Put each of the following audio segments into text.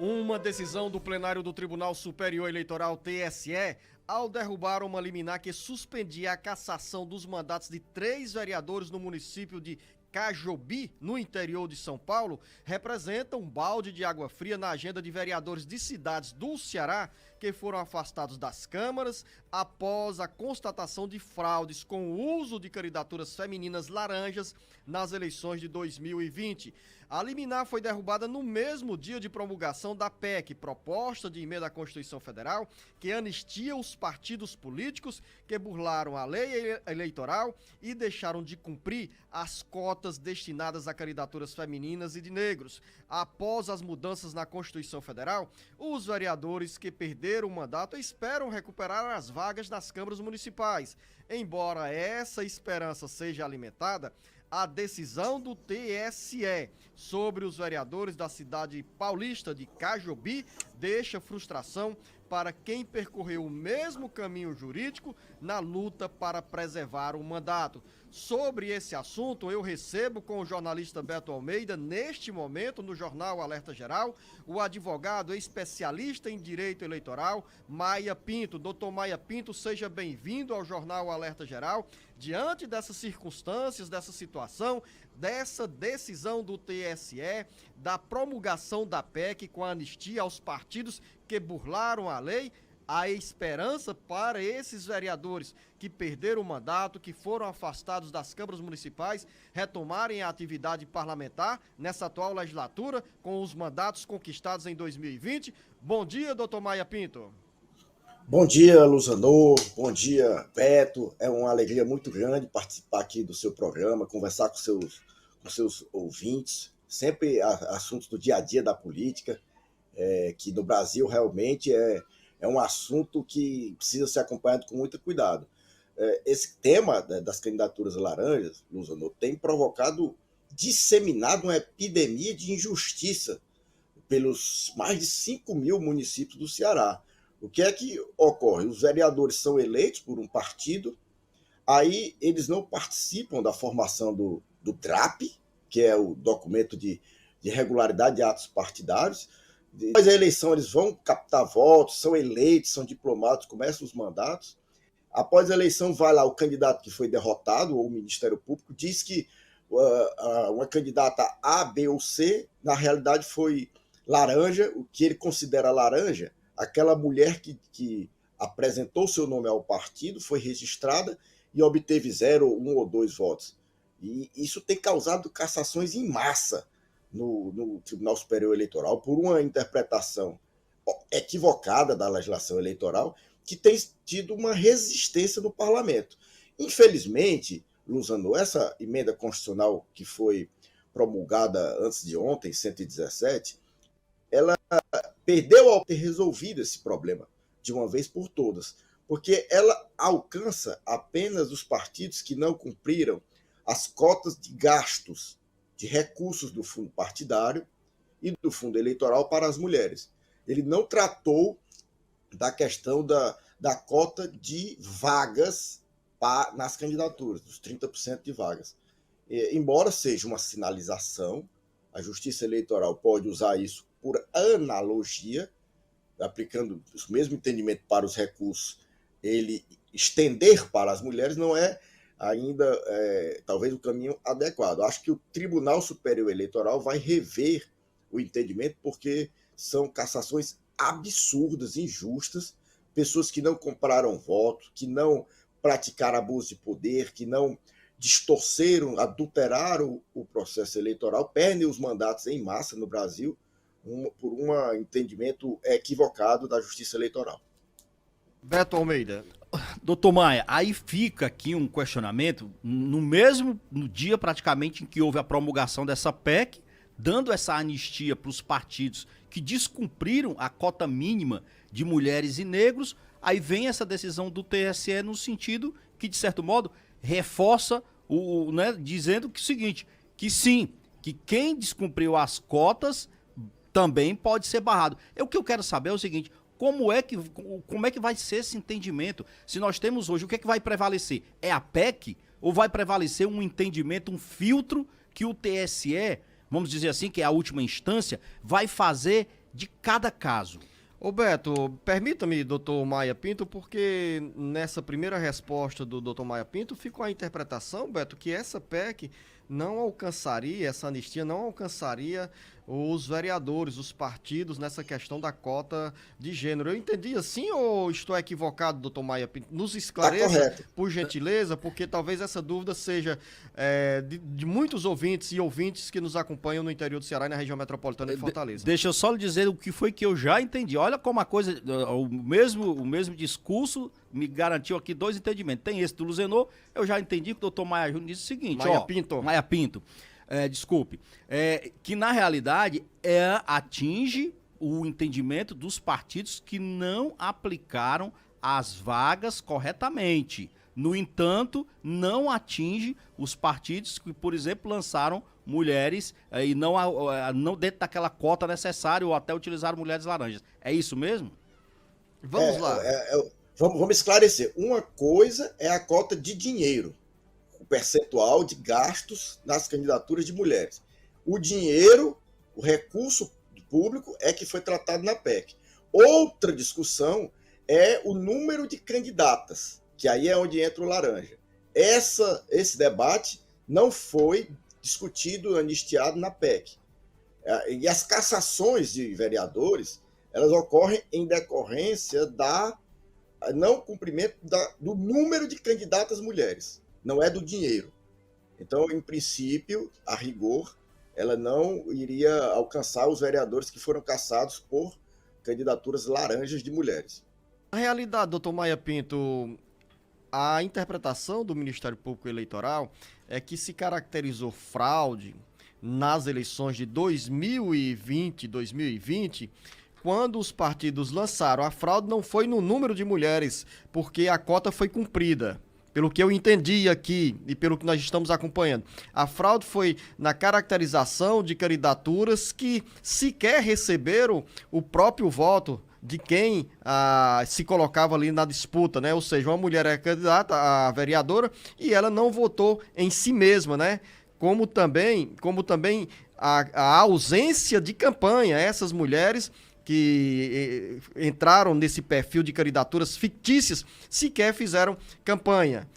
Uma decisão do plenário do Tribunal Superior Eleitoral, TSE, ao derrubar uma liminar que suspendia a cassação dos mandatos de 3 vereadores no município de Cajobi, no interior de São Paulo, representa um balde de água fria na agenda de vereadores de cidades do Ceará que foram afastados das câmaras após a constatação de fraudes com o uso de candidaturas femininas laranjas nas eleições de 2020. A liminar foi derrubada no mesmo dia de promulgação da PEC, proposta de emenda à Constituição Federal, que anistia os partidos políticos que burlaram a lei eleitoral e deixaram de cumprir as cotas destinadas a candidaturas femininas e de negros. Após as mudanças na Constituição Federal, os vereadores que perderam o mandato esperam recuperar as vagas nas câmaras municipais. Embora essa esperança seja alimentada, a decisão do TSE sobre os vereadores da cidade paulista de Cajobi deixa frustração para quem percorreu o mesmo caminho jurídico na luta para preservar o mandato. Sobre esse assunto, eu recebo com o jornalista Beto Almeida, neste momento, no Jornal Alerta Geral, o advogado especialista em direito eleitoral, Maia Pinto. Doutor Maia Pinto, seja bem-vindo ao Jornal Alerta Geral. Diante dessas circunstâncias, dessa situação, dessa decisão do TSE, da promulgação da PEC com a anistia aos partidos que burlaram a lei, a esperança para esses vereadores que perderam o mandato, que foram afastados das câmaras municipais, retomarem a atividade parlamentar nessa atual legislatura, com os mandatos conquistados em 2020. Bom dia, doutor Maia Pinto. Bom dia, Luzanor. Bom dia, Beto. É uma alegria muito grande participar aqui do seu programa, conversar com seus ouvintes, sempre assuntos do dia a dia da política, que no Brasil realmente é um assunto que precisa ser acompanhado com muito cuidado. Esse tema das candidaturas laranjas, Luzanor, tem disseminado uma epidemia de injustiça pelos mais de 5 mil municípios do Ceará. O que é que ocorre? Os vereadores são eleitos por um partido, aí eles não participam da formação do DRAP, que é o documento de regularidade de atos partidários. Depois da eleição eles vão captar votos, são eleitos, são diplomados, começam os mandatos. Após a eleição vai lá o candidato que foi derrotado, ou o Ministério Público, diz que uma candidata A, B ou C, na realidade foi laranja, o que ele considera laranja. Aquela mulher que apresentou seu nome ao partido, foi registrada e obteve 0, 1 ou 2 votos. E isso tem causado cassações em massa no Tribunal Superior Eleitoral por uma interpretação equivocada da legislação eleitoral que tem tido uma resistência no parlamento. Infelizmente, Luzano, essa emenda constitucional que foi promulgada antes de ontem, 117, ela perdeu ao ter resolvido esse problema de uma vez por todas, porque ela alcança apenas os partidos que não cumpriram as cotas de gastos de recursos do fundo partidário e do fundo eleitoral para as mulheres. Ele não tratou da questão da cota de vagas nas candidaturas, dos 30% de vagas. Embora seja uma sinalização, a Justiça Eleitoral pode usar isso por analogia, aplicando o mesmo entendimento para os recursos, ele estender para as mulheres não é ainda talvez o caminho adequado. Acho que o Tribunal Superior Eleitoral vai rever o entendimento, porque são cassações absurdas, injustas, pessoas que não compraram voto, que não praticaram abuso de poder, que não distorceram, adulteraram o processo eleitoral, perdem os mandatos em massa no Brasil por um entendimento equivocado da Justiça Eleitoral. Beto Almeida. Doutor Maia, aí fica aqui um questionamento, no dia praticamente em que houve a promulgação dessa PEC, dando essa anistia para os partidos que descumpriram a cota mínima de mulheres e negros, aí vem essa decisão do TSE no sentido que, de certo modo, reforça, dizendo que o seguinte, que sim, que quem descumpriu as cotas também pode ser barrado. O que eu quero saber é o seguinte, como é que vai ser esse entendimento? Se nós temos hoje, o que é que vai prevalecer? É a PEC ou vai prevalecer um entendimento, um filtro que o TSE, vamos dizer assim, que é a última instância, vai fazer de cada caso. Ô Beto, permita-me, doutor Maia Pinto, porque nessa primeira resposta do doutor Maia Pinto ficou a interpretação, Beto, que essa PEC não alcançaria, essa anistia não alcançaria os vereadores, os partidos nessa questão da cota de gênero. Eu entendi assim ou estou equivocado, doutor Maia Pinto? Nos esclareça, por gentileza, porque talvez essa dúvida seja de muitos ouvintes e ouvintes que nos acompanham no interior do Ceará e na região metropolitana de Fortaleza. Deixa eu só lhe dizer o que foi que eu já entendi. Olha como a coisa, o mesmo discurso me garantiu aqui 2 entendimentos. Tem esse do Luzenor, eu já entendi que o doutor Maia Júnior disse o seguinte. Maia Pinto. Desculpe, que na realidade atinge o entendimento dos partidos que não aplicaram as vagas corretamente. No entanto, não atinge os partidos que, por exemplo, lançaram mulheres e não dentro daquela cota necessária ou até utilizaram mulheres laranjas. É isso mesmo? Vamos lá. Vamos esclarecer. Uma coisa é a cota de dinheiro, o percentual de gastos nas candidaturas de mulheres. O dinheiro, o recurso público é que foi tratado na PEC. Outra discussão é o número de candidatas, que aí é onde entra o laranja. Esse debate não foi discutido, anistiado na PEC. E as cassações de vereadores, elas ocorrem em decorrência da não cumprimento do número de candidatas mulheres, não é do dinheiro. Então, em princípio, a rigor, ela não iria alcançar os vereadores que foram cassados por candidaturas laranjas de mulheres. Na realidade, doutor Maia Pinto, a interpretação do Ministério Público Eleitoral é que se caracterizou fraude nas eleições de 2020 e 2020, quando os partidos lançaram a fraude, não foi no número de mulheres, porque a cota foi cumprida. Pelo que eu entendi aqui e pelo que nós estamos acompanhando. A fraude foi na caracterização de candidaturas que sequer receberam o próprio voto de quem se colocava ali na disputa, né? Ou seja, uma mulher é candidata a vereadora e ela não votou em si mesma, né? Como também a ausência de campanha. Essas mulheres que entraram nesse perfil de candidaturas fictícias sequer fizeram campanha.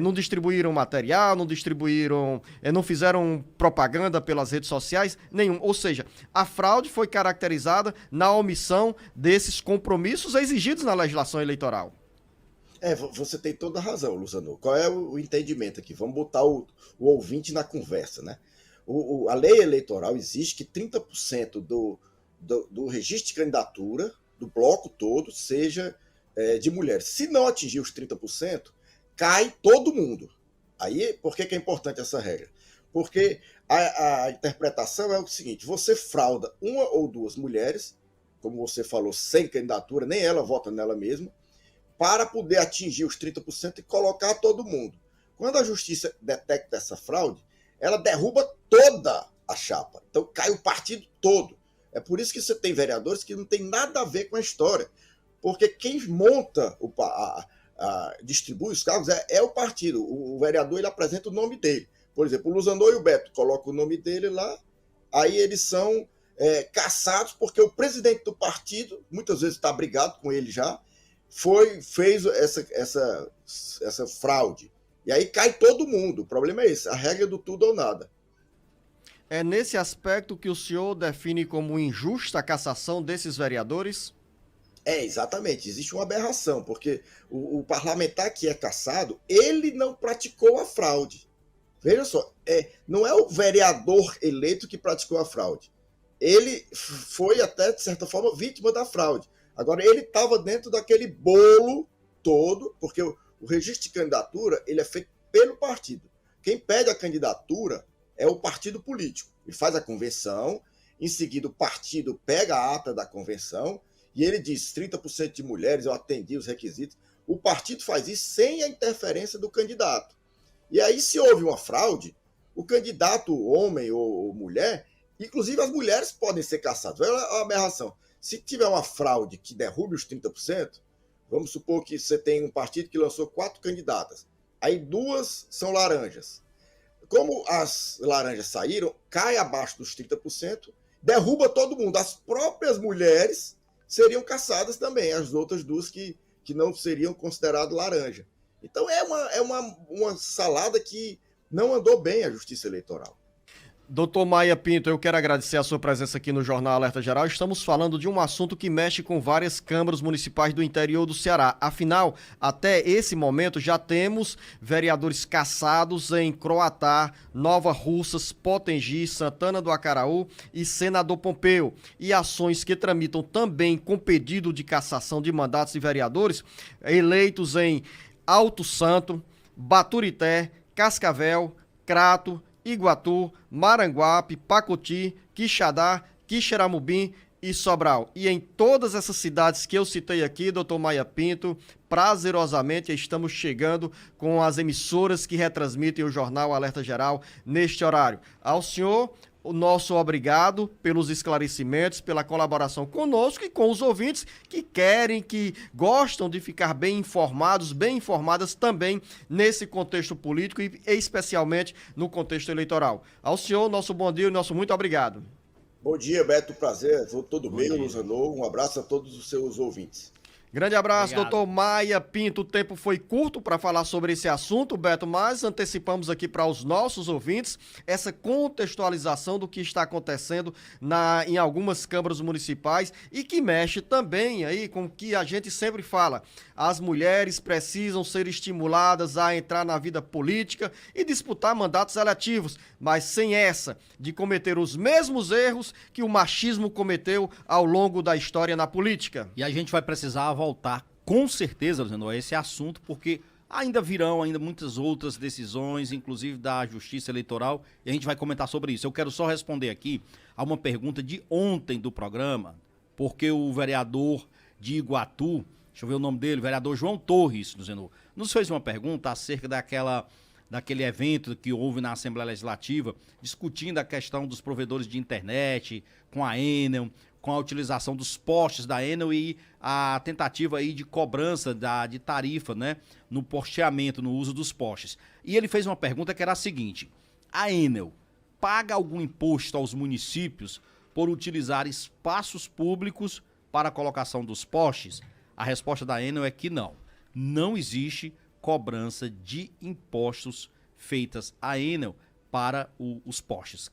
Não distribuíram material, não fizeram propaganda pelas redes sociais, nenhum. Ou seja, a fraude foi caracterizada na omissão desses compromissos exigidos na legislação eleitoral. Você tem toda a razão, Luzano. Qual é o entendimento aqui? Vamos botar o ouvinte na conversa, né? A lei eleitoral exige que 30% do registro de candidatura, do bloco todo, seja de mulheres. Se não atingir os 30%, cai todo mundo. Aí, por que é importante essa regra? Porque a interpretação é o seguinte: você frauda uma ou duas mulheres, como você falou, sem candidatura, nem ela vota nela mesma, para poder atingir os 30% e colocar todo mundo. Quando a justiça detecta essa fraude, ela derruba toda a chapa. Então cai o partido todo. É por isso que você tem vereadores que não tem nada a ver com a história. Porque quem monta, distribui os cargos é o partido. O vereador ele apresenta o nome dele. Por exemplo, o Luzandor e o Beto colocam o nome dele lá, aí eles são cassados porque o presidente do partido, muitas vezes está brigado com ele já, fez essa fraude. E aí cai todo mundo. O problema é esse, a regra do tudo ou nada. É nesse aspecto que o senhor define como injusta a cassação desses vereadores? Exatamente. Existe uma aberração, porque o parlamentar que é cassado, ele não praticou a fraude. Veja só, não é o vereador eleito que praticou a fraude. Ele foi até, de certa forma, vítima da fraude. Agora, ele estava dentro daquele bolo todo, porque o registro de candidatura ele é feito pelo partido. Quem pede a candidatura é o partido político. Ele faz a convenção, em seguida o partido pega a ata da convenção e ele diz 30% de mulheres, eu atendi os requisitos. O partido faz isso sem a interferência do candidato. E aí, se houve uma fraude, o candidato, homem ou mulher, inclusive as mulheres podem ser cassadas. Olha a aberração. Se tiver uma fraude que derrube os 30%, vamos supor que você tem um partido que lançou 4 candidatas. Aí 2 são laranjas. Como as laranjas saíram, cai abaixo dos 30% derruba todo mundo. As próprias mulheres seriam caçadas também, as outras duas que não seriam consideradas laranja. Então é uma salada que não andou bem a Justiça Eleitoral. Doutor Maia Pinto, eu quero agradecer a sua presença aqui no Jornal Alerta Geral. Estamos falando de um assunto que mexe com várias câmaras municipais do interior do Ceará. Afinal, até esse momento já temos vereadores caçados em Croatá, Nova Russas, Potengi, Santana do Acaraú e Senador Pompeu. E ações que tramitam também com pedido de cassação de mandatos de vereadores eleitos em Alto Santo, Baturité, Cascavel, Crato, Iguatu, Maranguape, Pacoti, Quixadá, Quixeramobim e Sobral. E em todas essas cidades que eu citei aqui, doutor Maia Pinto, prazerosamente estamos chegando com as emissoras que retransmitem o Jornal Alerta Geral neste horário. Ao senhor, o nosso obrigado pelos esclarecimentos, pela colaboração conosco e com os ouvintes que querem, que gostam de ficar bem informados, bem informadas também nesse contexto político e especialmente no contexto eleitoral. Ao senhor, nosso bom dia e nosso muito obrigado. Bom dia, Beto, prazer, todo meu, Luzanô, um abraço a todos os seus ouvintes. Grande abraço, Obrigado. doutor Maia Pinto. O tempo foi curto para falar sobre esse assunto, Beto, mas antecipamos aqui para os nossos ouvintes essa contextualização do que está acontecendo em algumas câmaras municipais e que mexe também aí com o que a gente sempre fala. As mulheres precisam ser estimuladas a entrar na vida política e disputar mandatos eletivos, mas sem essa de cometer os mesmos erros que o machismo cometeu ao longo da história na política. E a gente vai precisar voltar com certeza, Luciano, a esse assunto, porque ainda virão muitas outras decisões, inclusive da Justiça Eleitoral, e a gente vai comentar sobre isso. Eu quero só responder aqui a uma pergunta de ontem do programa, porque o vereador de Iguatu, deixa eu ver o nome dele, o vereador João Torres, Luciano, nos fez uma pergunta acerca daquele evento que houve na Assembleia Legislativa, discutindo a questão dos provedores de internet, com a Enel, com a utilização dos postes da Enel e a tentativa aí de cobrança de tarifa, né, no posteamento, no uso dos postes. E ele fez uma pergunta que era a seguinte: a Enel paga algum imposto aos municípios por utilizar espaços públicos para a colocação dos postes? A resposta da Enel é que não. Não existe cobrança de impostos feitas à Enel para os postes.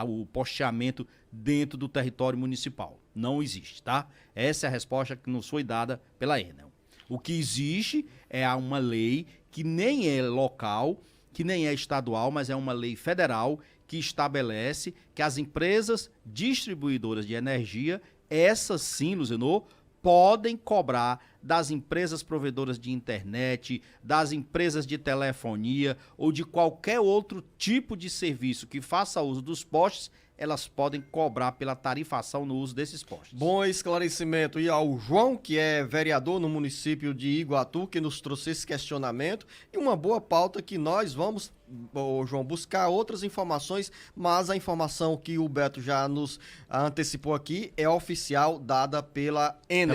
O posteamento dentro do território municipal. Não existe, tá? Essa é a resposta que nos foi dada pela Enel. O que existe é uma lei que nem é local, que nem é estadual, mas é uma lei federal que estabelece que as empresas distribuidoras de energia, essas sim, Luzenor, podem cobrar das empresas provedoras de internet, das empresas de telefonia ou de qualquer outro tipo de serviço que faça uso dos postes, elas podem cobrar pela tarifação no uso desses postes. Bom esclarecimento. E ao João, que é vereador no município de Iguatu, que nos trouxe esse questionamento e uma boa pauta que nós vamos, João, buscar outras informações, mas a informação que o Beto já nos antecipou aqui é oficial, dada pela Enel.